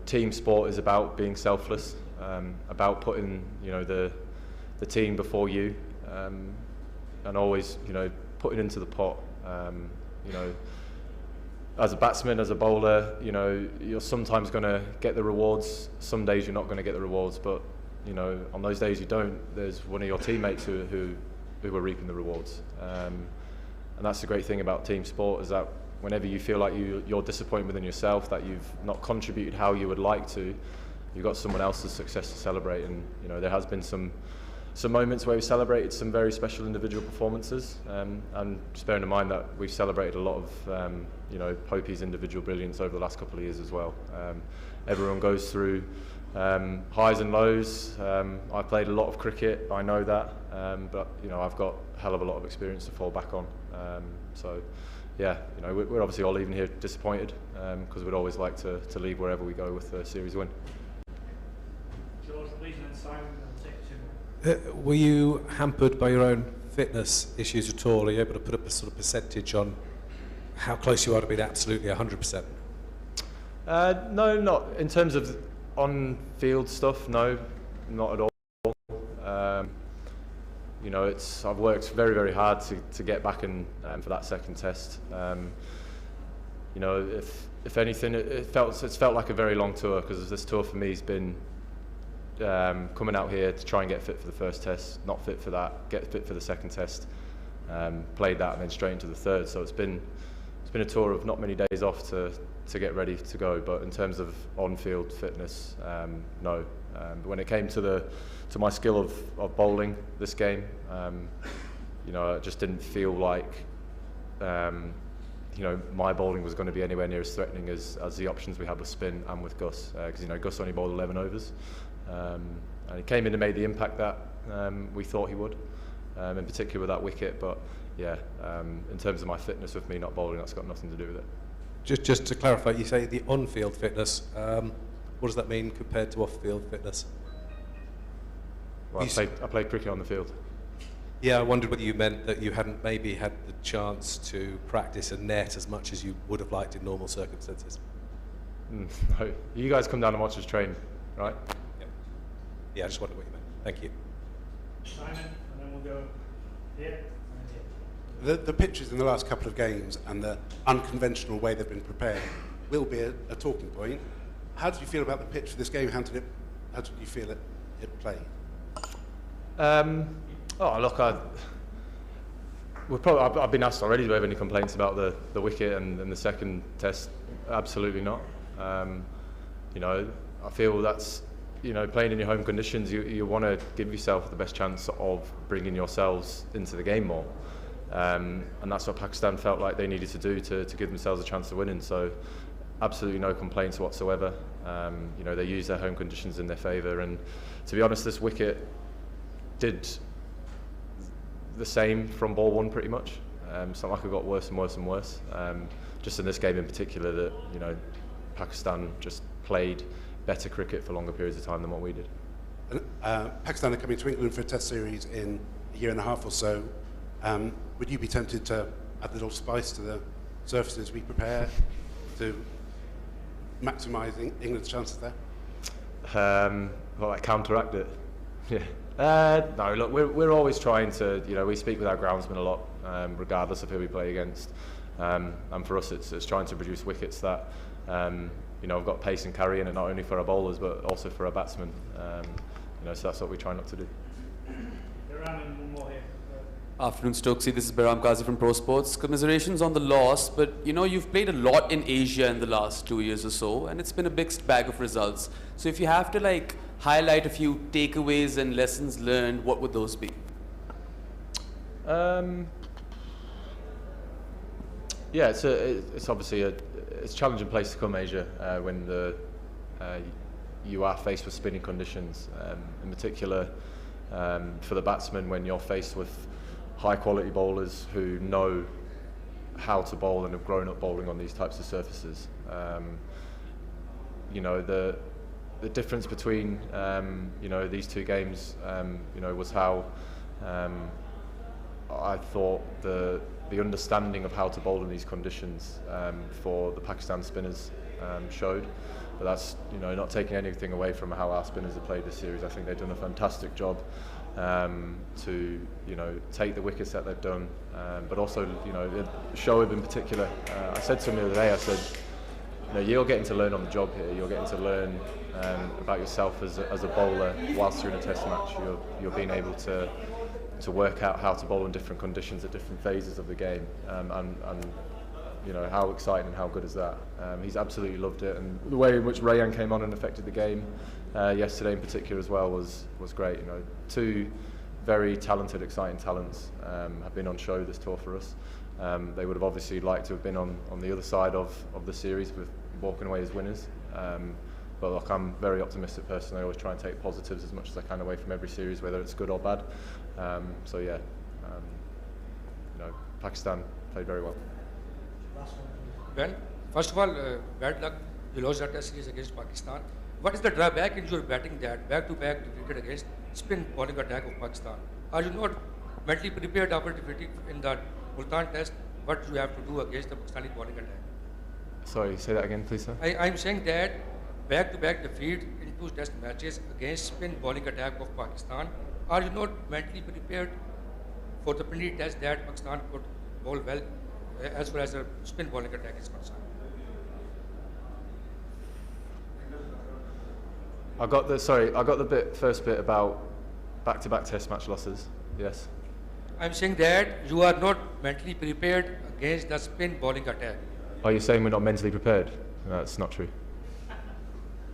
team sport is about being selfless, about putting the team before you, and always putting into the pot. As a batsman, as a bowler, you're sometimes going to get the rewards. Some days you're not going to get the rewards, but on those days you don't, there's one of your teammates who are reaping the rewards. And that's the great thing about team sport, is that whenever you feel like you're disappointed within yourself, that you've not contributed how you would like to, you've got someone else's success to celebrate. And there has been some moments where we celebrated some very special individual performances, and just bearing in mind that we've celebrated a lot of Popey's individual brilliance over the last couple of years as well. Everyone goes through highs and lows. I played a lot of cricket, I know that, but I've got a hell of a lot of experience to fall back on. So yeah, we're obviously all leaving here disappointed, because we'd always like to leave wherever we go with a series win. George, please, and Simon, and take two more. Were you hampered by your own fitness issues at all? Are you able to put up a sort of percentage on how close you are to being absolutely 100%? No, not in terms of on-field stuff. No, not at all. I've worked very, very hard to get back in for that second test. If anything, it's felt like a very long tour, because this tour for me has been coming out here to try and get fit for the first test, not fit for that, get fit for the second test, played that, and then straight into the third. So it's been a tour of not many days off to get ready to go. But in terms of on-field fitness, no. But when it came to my skill of bowling this game, I just didn't feel like my bowling was going to be anywhere near as threatening as the options we had with spin and with Gus, because Gus only bowled 11 overs, and he came in and made the impact that we thought he would, in particular with that wicket. But yeah, in terms of my fitness with me not bowling, that's got nothing to do with it. Just to clarify, you say the on-field fitness. What does that mean compared to off-field fitness? Well, I played cricket on the field. Yeah, I wondered whether you meant that you hadn't maybe had the chance to practice a net as much as you would have liked in normal circumstances. No, you guys come down and watch us train, right? Yeah, I just wondered what you meant. Thank you. Simon, and then we'll go here and here. The pitches in the last couple of games and the unconventional way they've been prepared will be a talking point. How did you feel about the pitch for this game? How did you feel it played? Look, I've been asked already, do I have any complaints about the wicket and the second test? Absolutely not. I feel that's, playing in your home conditions, you want to give yourself the best chance of bringing yourselves into the game more. And that's what Pakistan felt like they needed to do to give themselves a chance of winning. So absolutely no complaints whatsoever. They used their home conditions in their favour, and to be honest, this wicket did the same from ball one pretty much. It's not like it got worse and worse and worse. Just in this game in particular, that Pakistan just played better cricket for longer periods of time than what we did. Pakistan are coming to England for a test series in a year and a half or so. Would you be tempted to add a little spice to the surfaces we prepare to maximise England's chances there? Counteract it? Yeah. No, look, we're always trying to, we speak with our groundsmen a lot, regardless of who we play against. And for us, it's trying to produce wickets that, have got pace and carry in it, not only for our bowlers, but also for our batsmen. So that's what we try not to do. Iran, and one more here. Afternoon, Stokesy. This is Behram Qazi from Pro Sports. Commiserations on the loss, but you've played a lot in Asia in the last 2 years or so, and it's been a mixed bag of results. So if you have to highlight a few takeaways and lessons learned, what would those be? Yeah, it's obviously it's a challenging place to come, Asia, when you are faced with spinning conditions. In particular, for the batsmen, when you're faced with high quality bowlers who know how to bowl and have grown up bowling on these types of surfaces. The difference between these two games was how I thought the understanding of how to bowl in these conditions for the Pakistan spinners showed. But that's, you know, not taking anything away from how our spinners have played this series. I think they've done a fantastic job to, you know, take the wickets that they've done, but also, you know, Shoaib in particular. I said to him the other day, I said, you know, you're getting to learn on the job here. You're getting to learn about yourself as a bowler whilst you're in a test match. You're being able to work out how to bowl in different conditions at different phases of the game, and you know, how exciting and how good is that? He's absolutely loved it, and the way in which Rayan came on and affected the game yesterday in particular as well was great. You know, two very talented, exciting talents have been on show this tour for us. They would have obviously liked to have been on the other side of the series with walking away as winners. But look, I'm very optimistic person. I always try and take positives as much as I can away from every series, whether it's good or bad. So yeah, you know, Pakistan played very well. Ben, first of all, bad luck. You lost that test series against Pakistan. What is the drawback in your batting that back-to-back defeated against spin bowling attack of Pakistan? Are you not mentally prepared after defeating in the Multan test what you have to do against the Pakistani bowling attack? Sorry, say that again, please, sir. I'm saying that back-to-back defeat in 2 test matches against spin bowling attack of Pakistan. Are you not mentally prepared for the penalty test that Pakistan could bowl well as far as the spin bowling attack is concerned? I got the first bit about back-to-back test match losses. Yes. I'm saying that you are not mentally prepared against the spin bowling attack. Are you saying we're not mentally prepared? No, that's not true.